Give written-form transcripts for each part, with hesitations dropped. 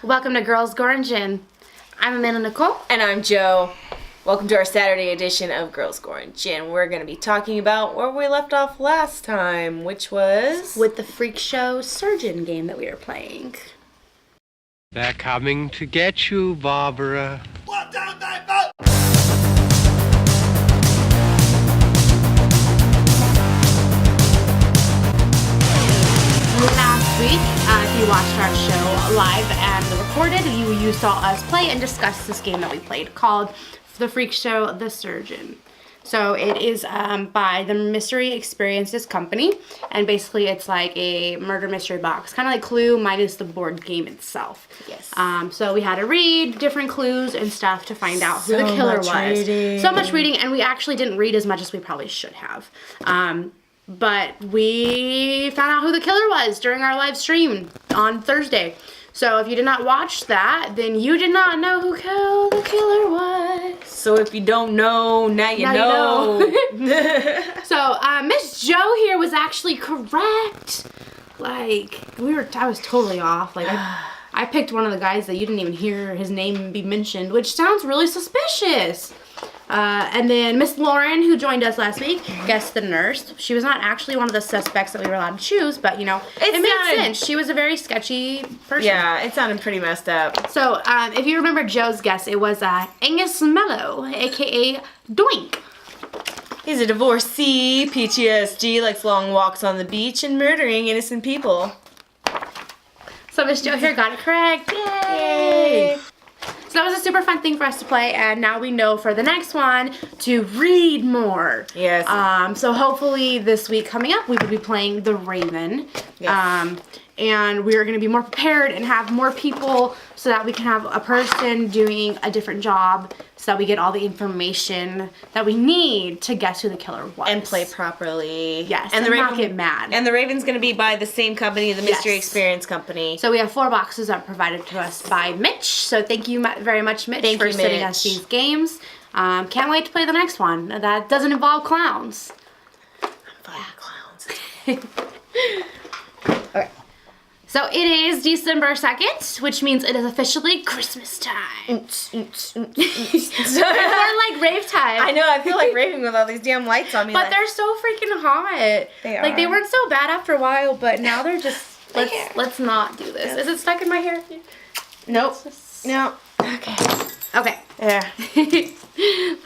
Welcome to Girls, Gore, and Gin. I'm Amanda Nicole. And I'm Joe. Welcome to our Saturday edition of Girls, Gore, and Gin. We're going to be talking about where we left off last time, which was... with the freak show surgeon game that we were playing. They're coming to get you, Barbara. Last week, if you watched our show live and recorded, you saw us play and discuss this game that we played called The Freak Show, The Surgeon. So it is by the Mystery Experiences Company, and basically it's like a murder mystery box, kind of like Clue minus the board game itself. Yes. So we had to read different clues and stuff to find out who the killer was. Reading. So much reading, and we actually didn't read as much as we probably should have. But we found out who the killer was during our live stream on Thursday. So if you did not watch that, then you did not know who the killer was. So if you don't know, now you know. So Miss Joe here was actually correct. Like, I was totally off. Like, I picked one of the guys that you didn't even hear his name be mentioned, which sounds really suspicious. And then Miss Lauren, who joined us last week, guessed the nurse. She was not actually one of the suspects that we were allowed to choose, but, you know, it made sense. She was a very sketchy person. Yeah, it sounded pretty messed up. So, if you remember Joe's guess, it was Angus Mello, a.k.a. Doink. He's a divorcee, PTSD, likes long walks on the beach, and murdering innocent people. So Miss Joe here got it correct. Yay! So that was a super fun thing for us to play, and now we know for the next one to read more. Yes. So hopefully this week coming up, we will be playing The Raven. Yes. And we are going to be more prepared and have more people so that we can have a person doing a different job so that we get all the information that we need to guess who the killer was. And play properly. Yes, and not get mad. And The Raven's going to be by the same company, the Mystery Experience Company. So we have 4 boxes that are provided to us by Mitch. So thank you very much, Mitch, for sending us these games. Can't wait to play the next one. That doesn't involve clowns. Clowns. Okay. So it is December 2nd, which means it is officially Christmas time. Or like rave time. I know, I feel like raving with all these damn lights on me. But they're so freaking hot. They are. Like, they weren't so bad after a while, but now they're just, let's not do this. Is it stuck in my hair? Nope. No. Okay. Yeah.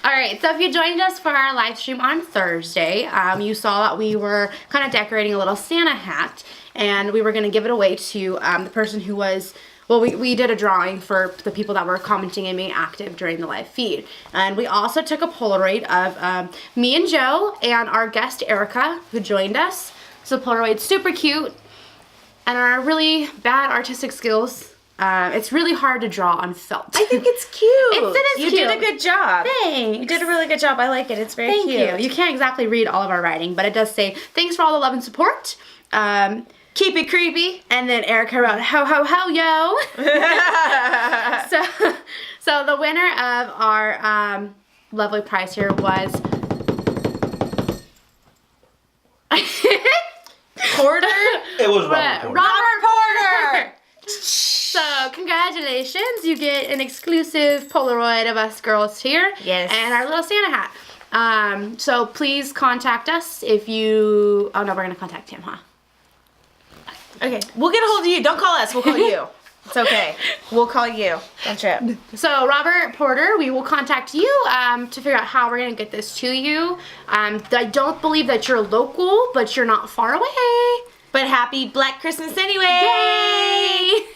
Alright, so if you joined us for our live stream on Thursday, you saw that we were kind of decorating a little Santa hat, and we were going to give it away to the person who was, well, we did a drawing for the people that were commenting and being active during the live feed. And we also took a Polaroid of me and Joe and our guest Erica, who joined us. So Polaroid's super cute, and our really bad artistic skills. It's really hard to draw on felt. I think it's cute. It is cute. You did a good job. Thanks. You did a really good job. I like it. It's very cute. Thank you. You can't exactly read all of our writing, but it does say, thanks for all the love and support. Keep it creepy. And then Erica wrote, ho, ho, ho, yo. So the winner of our lovely prize here was... Porter? It was Robert Porter. Robert Porter! So, congratulations. You get an exclusive Polaroid of us girls here. Yes. And our little Santa hat. So, please contact us if you... Oh, no, we're going to contact him, huh? Okay. We'll get a hold of you. Don't call us. We'll call you. It's okay. We'll call you. Don't trip. So, Robert Porter, we will contact you to figure out how we're going to get this to you. I don't believe that you're local, but you're not far away. But happy Black Christmas anyway!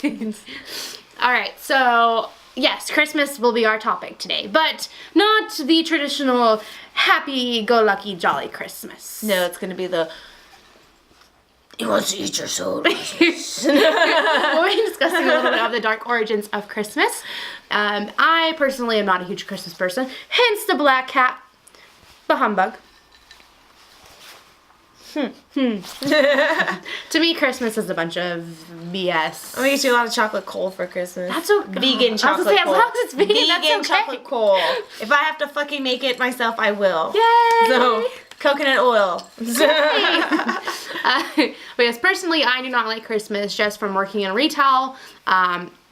Yay! Alright, so yes, Christmas will be our topic today, but not the traditional happy-go-lucky jolly Christmas. No, it's going to be the... He wants to eat your soul. We'll be discussing a little bit of the dark origins of Christmas. I personally am not a huge Christmas person, hence the black cat, the humbug. To me, Christmas is a bunch of BS. I'm gonna get you a lot of chocolate coal for Christmas. That's okay. Vegan chocolate coal. coal. As long as it's vegan, that's okay. Chocolate coal. If I have to fucking make it myself, I will. Yay! So, coconut oil. But yes, personally, I do not like Christmas just from working in retail.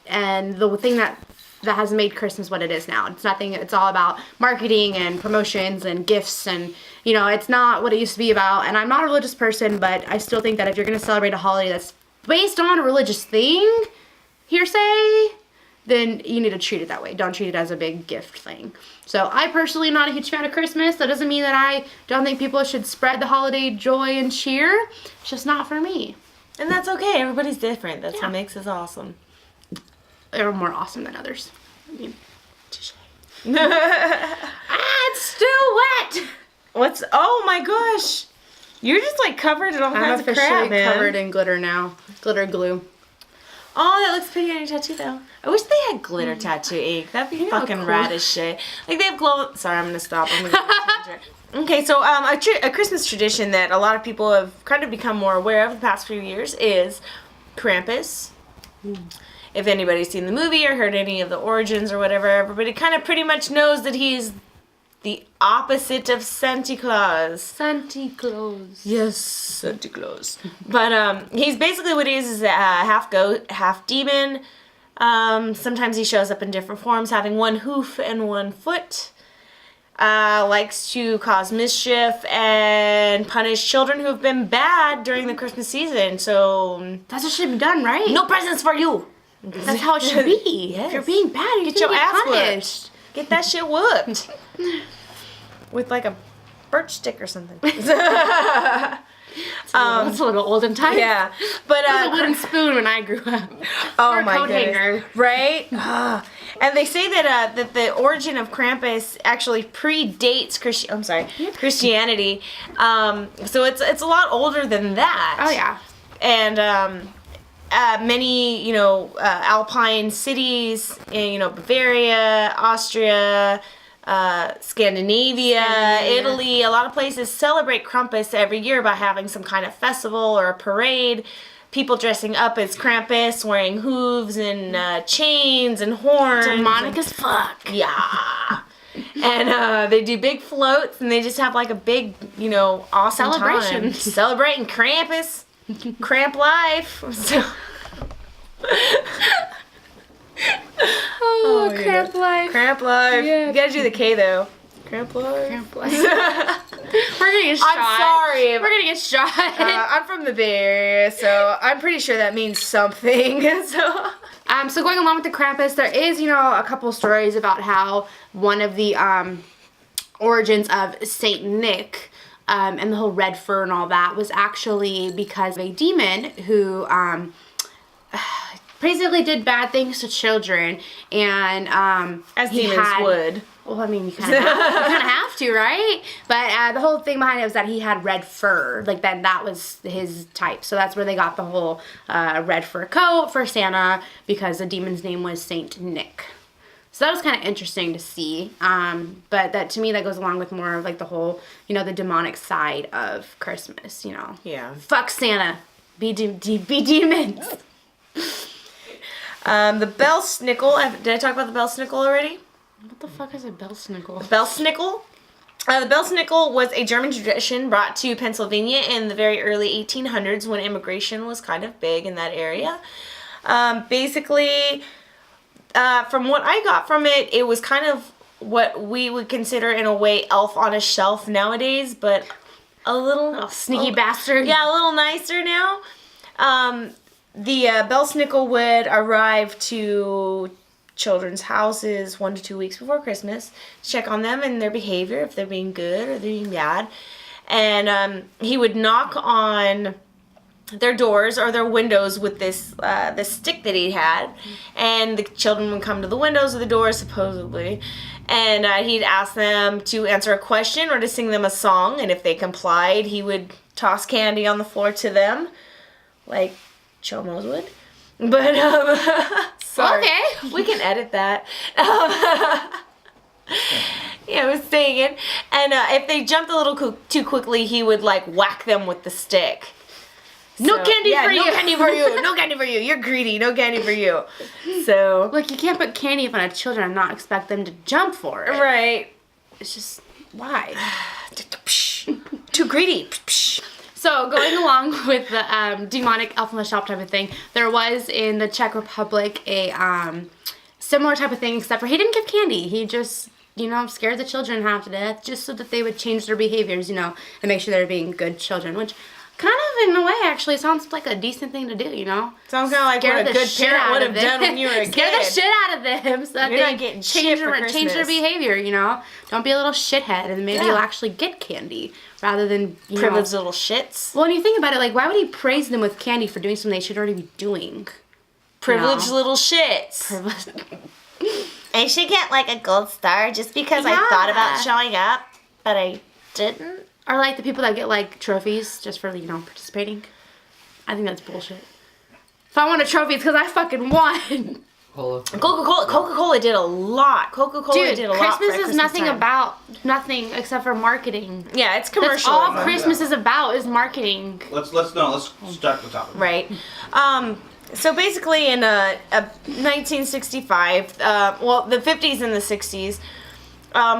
the thing that has made Christmas what it is now. It's all about marketing and promotions and gifts, and it's not what it used to be about. And I'm not a religious person, but I still think that if you're going to celebrate a holiday that's based on a religious thing, hearsay, then you need to treat it that way. Don't treat it as a big gift thing. So I personally am not a huge fan of Christmas. That doesn't mean that I don't think people should spread the holiday joy and cheer. It's just not for me. And that's okay. Everybody's different. That's what makes us awesome. They're more awesome than others. I mean, it's still wet. Oh my gosh. You're just like covered in all kinds of crap, man. Covered in glitter now. Glitter glue. Oh, that looks pretty on your tattoo, though. I wish they had glitter tattoo ink. That'd be fucking cool. rad as shit. Like, they have glow... Sorry, I'm gonna stop. I'm gonna Okay, so a Christmas tradition that a lot of people have kind of become more aware of the past few years is Krampus. If anybody's seen the movie or heard any of the origins or whatever, everybody kind of pretty much knows that he's the opposite of Santa Claus. Santa Claus. Yes, Santa Claus. But he's basically what he is half goat, half demon. Sometimes he shows up in different forms, having one hoof and one foot. Likes to cause mischief and punish children who have been bad during the Christmas season. So that's what should be done, right? No presents for you. That's how it should be. Yes. If you're being bad, you get your ass punished. whooped. Get that shit whooped. With like a birch stick or something. That's a little olden time. Yeah, but it was a wooden spoon when I grew up. Oh or a my coat goodness. hanger. Right? And they say that that the origin of Krampus actually predates Christianity. So it's a lot older than that. Oh yeah. And many alpine cities in Bavaria, Austria, Scandinavia, Italy, a lot of places celebrate Krampus every year by having some kind of festival or a parade. People dressing up as Krampus, wearing hooves and chains and horns. Demonic as fuck. Yeah. And they do big floats, and they just have like a big, awesome celebration. Time. Celebrating Krampus. Cramp life. So. Cramp life. Cramp life. Yeah. You gotta do the K though. Cramp life. Cramp life. We're gonna get shot. I'm sorry. We're gonna get shot. I'm from the Bay Area, so I'm pretty sure that means something. So going along with the Krampus, there is, a couple stories about how one of the origins of Saint Nick and the whole red fur and all that was actually because of a demon who basically did bad things to children, and as demons would. Well, I mean, you kind of have to, right? But the whole thing behind it was that he had red fur. Like, that was his type. So that's where they got the whole red fur coat for Santa, because the demon's name was Saint Nick. So that was kind of interesting to see. But that, to me, that goes along with more of, like, the whole, the demonic side of Christmas, Yeah. Fuck Santa. Be demons. The Belsnickel. Did I talk about the Belsnickel already? What the fuck is a Belsnickel? Belsnickel? The Belsnickel was a German tradition brought to Pennsylvania in the very early 1800s when immigration was kind of big in that area. Basically, from what I got from it, it was kind of what we would consider in a way Elf on a Shelf nowadays, but a little... sneaky bastard. Yeah, a little nicer now. The Belsnickel would arrive to children's houses 1 to 2 weeks before Christmas to check on them and their behavior, if they're being good or they're being bad. And he would knock on their doors or their windows with this stick that he had, and the children would come to the windows or the doors, supposedly, and he'd ask them to answer a question or to sing them a song, and if they complied, he would toss candy on the floor to them, like Chomos would. But sorry, okay, we can edit that. Yeah, I was saying it. And if they jumped a little too quickly, he would like whack them with the stick. No candy for you. No candy for you. No candy for you. You're greedy. No candy for you. So look, you can't put candy in front of children and not expect them to jump for it. Right. It's just why? Too greedy. So going along with the demonic elf on the shelf type of thing, there was in the Czech Republic a similar type of thing, except for he didn't give candy. He just, scared the children half to death just so that they would change their behaviors, and make sure they're being good children, which kind of, in a way, actually sounds like a decent thing to do, Sounds kind of like what a good parent would have done when you were a kid. Scare the shit out of them so that You're they not getting change shit for change their Christmas. behavior, Don't be a little shithead, and maybe you'll actually get candy rather than, Privileged little shits. Well, when you think about it, like, why would he praise them with candy for doing something they should already be doing? Privileged little shits. I should get like a gold star just because I thought about showing up, but I didn't. Or like the people that get like trophies just for, participating. I think that's bullshit. If I want a trophy, it's because I fucking won. Coca-Cola did a lot. Coca-Cola did a lot. Christmas is nothing except for marketing. Yeah, it's commercial. That's all Christmas is about, is marketing. Let's start the topic. Right. So basically in 1965, the 50s and the 60s,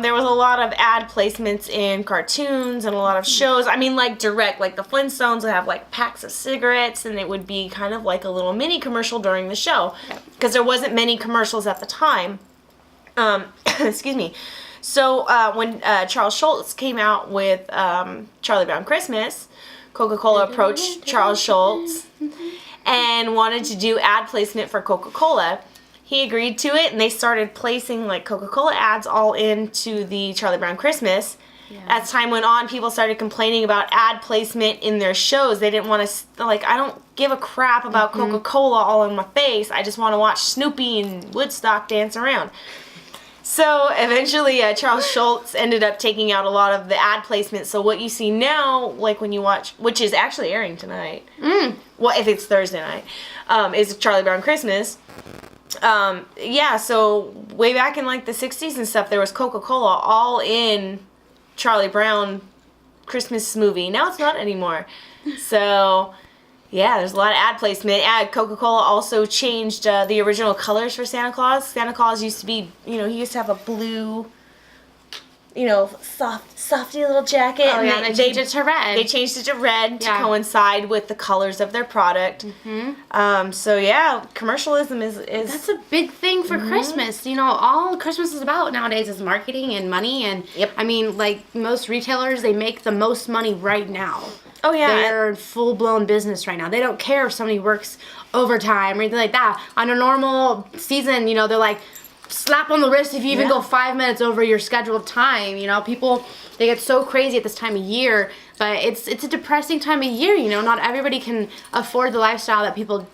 there was a lot of ad placements in cartoons and a lot of shows. I mean, like direct, like the Flintstones would have like packs of cigarettes, and it would be kind of like a little mini commercial during the show, because there wasn't many commercials at the time. Excuse me. So when Charles Schultz came out with Charlie Brown Christmas, Coca-Cola approached Charles Schultz and wanted to do ad placement for Coca-Cola. He agreed to it, and they started placing like Coca-Cola ads all into the Charlie Brown Christmas. Yeah. As time went on, people started complaining about ad placement in their shows. They didn't want to, I don't give a crap about Coca-Cola all in my face. I just want to watch Snoopy and Woodstock dance around. So eventually, Charles Schultz ended up taking out a lot of the ad placement. So what you see now, like when you watch, which is actually airing tonight, well, if it's Thursday night, is Charlie Brown Christmas. So way back in like the 60s and stuff, there was Coca-Cola all in Charlie Brown Christmas movie. Now it's not anymore. So yeah, there's a lot of ad placement. Coca-Cola also changed the original colors for Santa Claus. Santa Claus used to be, he used to have a blue, softy little jacket. Oh, yeah, and they changed it to red. They changed it to red to coincide with the colors of their product. So yeah, commercialism is that's a big thing for Christmas. All Christmas is about nowadays is marketing and money, and I mean, like most retailers, they make the most money right now. Oh yeah, they're in full-blown business right now. They don't care if somebody works overtime or anything like that. On a normal season, they're like, slap on the wrist if you even go 5 minutes over your scheduled time. People, they get so crazy at this time of year, but it's a depressing time of year. Not everybody can afford the lifestyle that people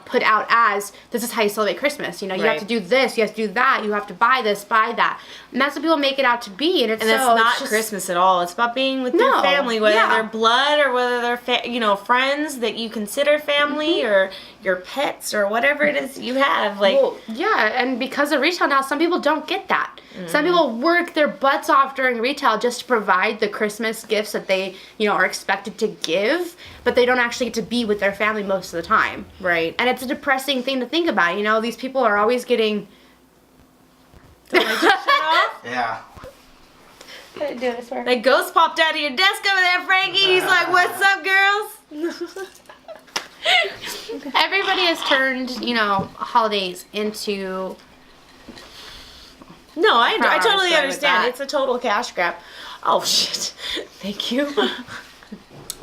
put out as this is how you celebrate Christmas. You have to do this, you have to do that, you have to buy this, buy that, and that's what people make it out to be. And it's not Christmas at all. It's about being with your family, whether they're blood or whether they're friends that you consider family or your pets or whatever it is you have. And because of retail now, some people don't get that. Some people work their butts off during retail just to provide the Christmas gifts that they are expected to give, but they don't actually get to be with their family most of the time. Right. And it's a depressing thing to think about. These people are always getting. Yeah. Couldn't do it, I swear. Like ghost popped out of your desk over there, Frankie. He's like, "What's up, girls?" Everybody has turned, holidays into. No, I totally with understand. that. It's a total cash grab. Oh shit! Thank you.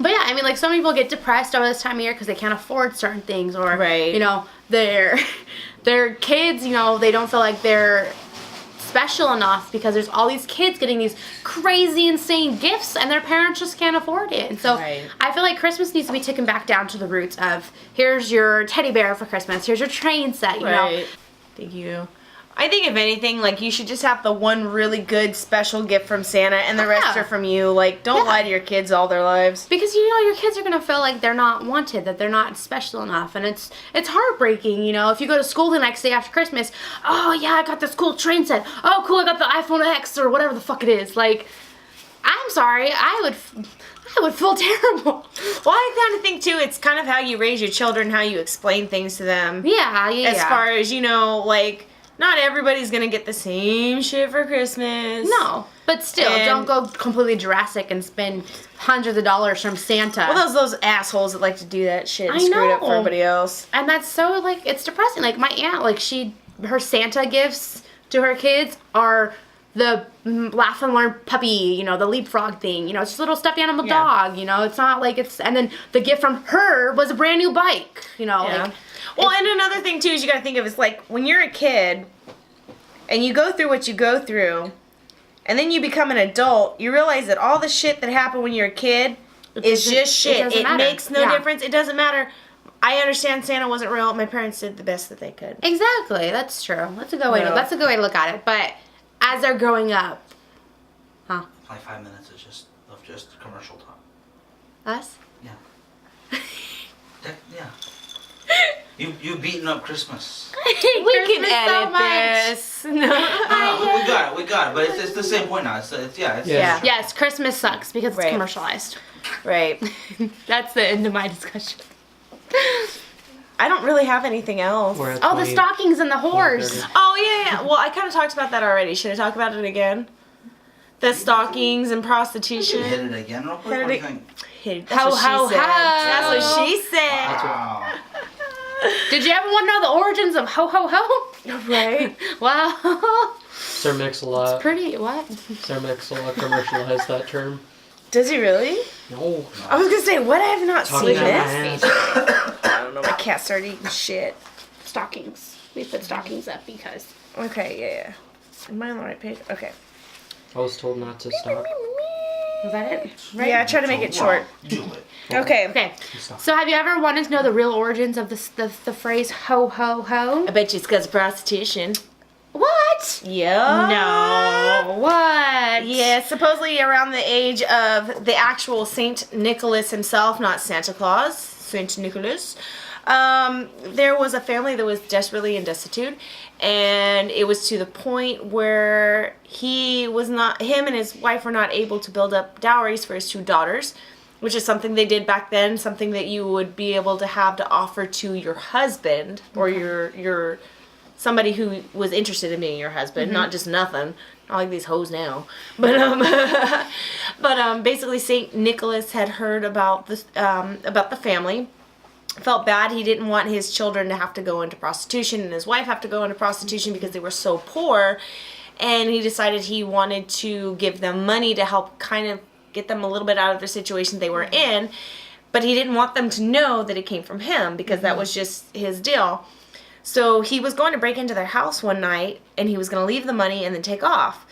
But yeah, I mean, like, some people get depressed over this time of year because they can't afford certain things, or their kids, they don't feel like they're special enough because there's all these kids getting these crazy, insane gifts, and their parents just can't afford it. And so I feel like Christmas needs to be taken back down to the roots of here's your teddy bear for Christmas, here's your train set, you know. Thank you. I think if anything, like, you should just have the one really good special gift from Santa and the rest are from you. Like, don't lie to your kids all their lives. Because, your kids are going to feel like they're not wanted, that they're not special enough. And it's heartbreaking, if you go to school the next day after Christmas, oh, yeah, I got this cool train set. Oh, cool, I got the iPhone X or whatever the fuck it is. Like, I'm sorry, I would feel terrible. Well, I kind of think, too, it's kind of how you raise your children, how you explain things to them. Yeah. As far as, like, not everybody's gonna get the same shit for Christmas. No, But still, don't go completely drastic and spend hundreds of dollars from Santa. Well, those assholes that like to do that shit and screw it up for everybody else. And that's so, like, it's depressing. Like, my aunt, like, her Santa gifts to her kids are the laugh and learn puppy, you know, the leapfrog thing, you know, it's just a little stuffed animal dog, you know, it's not like and then the gift from her was a brand new bike, you know, like. Well, and another thing, too, is you gotta think of is, like, when you're a kid and you go through what you go through, and then you become an adult, you realize that all the shit that happened when you're a kid is just shit. It makes no difference. It doesn't matter. I understand Santa wasn't real. My parents did the best that they could. Exactly. That's true. That's a good way. That's a good way to look at it. But as they're growing up, Like 5 minutes of just commercial talk. Us? Yeah. Yeah. You've beaten up Christmas. We can edit this. No, we got it. But it's the same point now. It's Yes, Christmas sucks because it's commercialized. Right. That's the end of my discussion. I don't really have anything else. Oh, the stockings and the horse. Oh, yeah. Well, I kind of talked about that already. Should I talk about it again? The stockings and prostitution. Hit it again real quick? What do you think? That's what she said. Wow. Did you ever want to know the origins of ho ho ho? Right. Wow. Sir Mix-a-Lot. It's pretty, what? Sir Mix-a-Lot commercialized that term. Does he really? No. I was going to say, what? I have not seen this. I don't know. My cat started eating shit. Stockings. We put stockings up because. Okay, yeah. Am I on the right page? Okay. I was told not to stop. Was that it? Right? Yeah, I try to make it short. Do it. Okay. Okay. So have you ever wanted to know the real origins of the phrase ho ho ho? I bet you it's because of prostitution. What? Yeah. No. What? Yeah, supposedly around the age of the actual Saint Nicholas himself, not Santa Claus, Saint Nicholas. There was a family that was desperately and destitute, and it was to the point where him and his wife were not able to build up dowries for his two daughters, which is something they did back then, something that you would be able to have to offer to your husband or your somebody who was interested in being your husband, not just nothing. Not like these hoes now. But basically Saint Nicholas had heard about the family. Felt bad. He didn't want his children to have to go into prostitution and his wife have to go into prostitution because they were so poor. And he decided he wanted to give them money to help kind of get them a little bit out of the situation they were in. But he didn't want them to know that it came from him because that was just his deal. So he was going to break into their house one night and he was going to leave the money and then take off.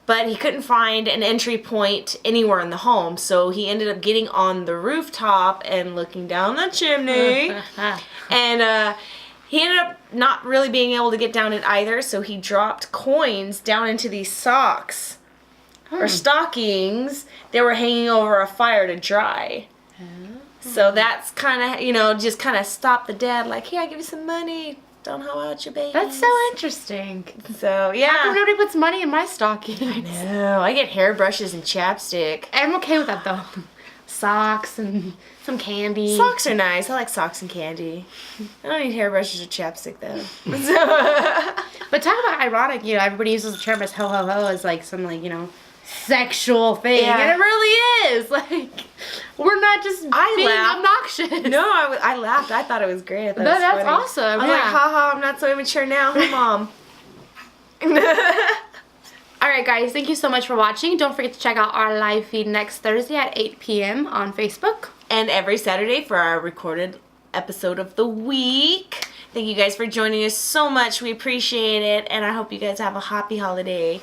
But he couldn't find an entry point anywhere in the home, so he ended up getting on the rooftop and looking down the chimney. And he ended up not really being able to get down it either, so he dropped coins down into these socks or stockings that were hanging over a fire to dry. So that's kind of, just kind of stopped the dad, like, here, I'll give you some money. Don't hoe out your babies. That's so interesting. So, yeah. How come nobody puts money in my stockings? I know. I get hairbrushes and chapstick. I'm okay with that, though. Socks and some candy. Socks are nice. I like socks and candy. I don't need hairbrushes or chapstick, though. But talk about ironic, everybody uses the term as ho ho ho as like some sexual thing. Yeah. And it really is. Like, we're not just being obnoxious. No, I laughed. I thought it was great. I thought That's it was funny. awesome. I was like, haha, I'm not so immature now, huh, Mom? Alright guys, thank you so much for watching. Don't forget to check out our live feed next Thursday at 8 p.m. on Facebook. And every Saturday for our recorded episode of the week. Thank you guys for joining us so much. We appreciate it. And I hope you guys have a happy holiday.